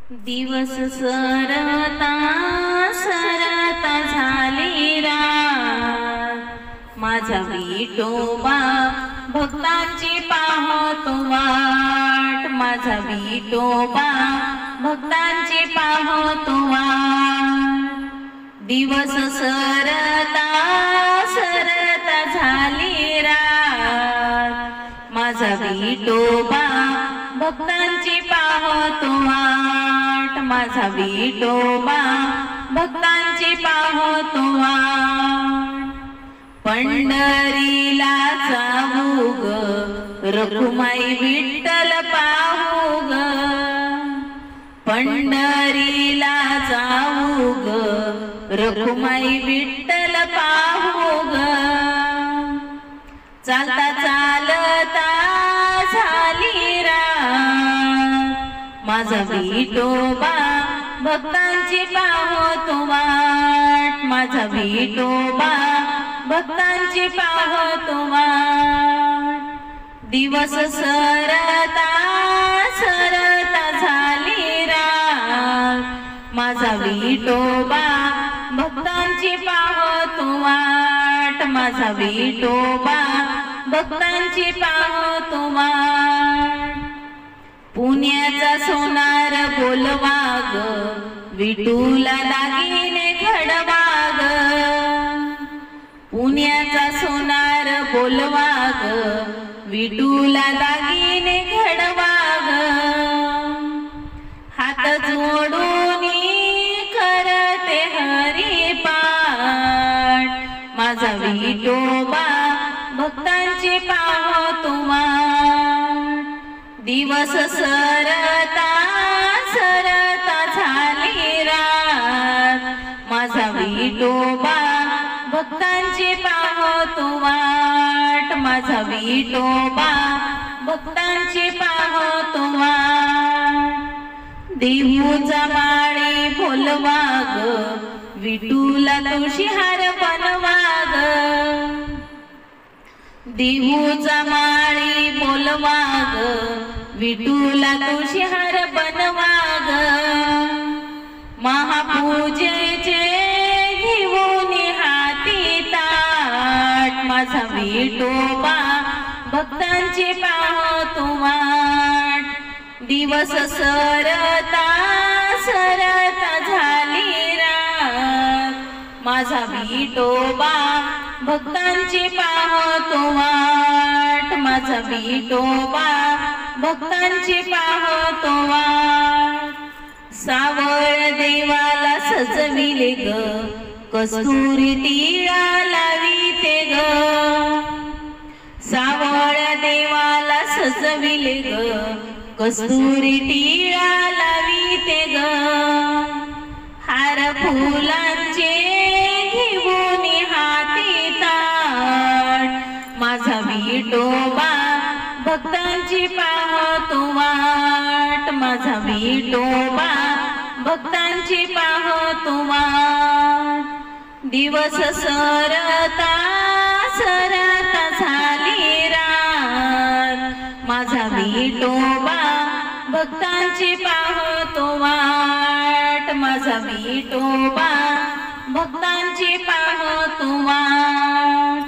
दिवस सरता सरता झाली रात, माझा विठोबा भक्तांची पाहतो वाट, माझा विठोबा भक्तांची पाहतो वाट। दिवस सरता सरता झाली रात, माझा विठोबा भक्तांची पाहतो वाट, माझा विठोबा भक्तांची पाहतो वाट। पंढरीला जाऊ ग रखुमाई विठ्ठल पाहू ग, पंढरीला जाऊ ग रखुमाई विठ्ठल पाहू ग। चालता चालता झाली रात, माझा विठोबा भक्तांची पाहतो वाट, माझा विठोबा भक्तांची पाहतो वाट। दिवस सरता सरता झाली रात, माझा विठोबा भक्तांची पाहतो वाट, माझा विठोबा भक्तांची पाहतो वाट। पुण्याचा सोनार बोलवा ग विठूला दागिने घडवा ग, पुण्याचा सोनार बोलवा ग विठूला दागिने घडवा ग। हात जोडून करते हरिपाठ, माझा विठोबा भक्तांची पाहतो वाट। दिवस सरता सरता झाली रात, माझा विठोबा भक्तांची पाहतो वाट, माझा विठोबा भक्तांची पाहतो वाट। देहूचा माळी बोलवा ग विठूला तुळशीहार बनवा ग, देहूचा माळी बोलवा ग विठूला तुळशीहार बनवा ग। महापूजेचे घेऊन हाती ताट, माझा विठोबा भक्तांची पाहतो वाट। दिवस सरता सरता झाली रात, माझा विठोबा भक्तांची पाहतो वाट, माझा विठोबा भक्तांची पाहतो वाट। सावळ देवाला सजविले ग कस्तुरी टिळा लाविते ग, सावळ देवाला सजविले ग कस्तुरी टिळा लाविते ग। हार फुलांचे घेऊन हाती ताट, माझा विठोबा भक्तांची पाहतो वाट, माझा विठोबा भक्तांची पाहतो वाट। दिवस सरता सरता झाली रात, माझा विठोबा भक्तांची पाहतो वाट, माझा विठोबा भक्तांची पाहतो वाट।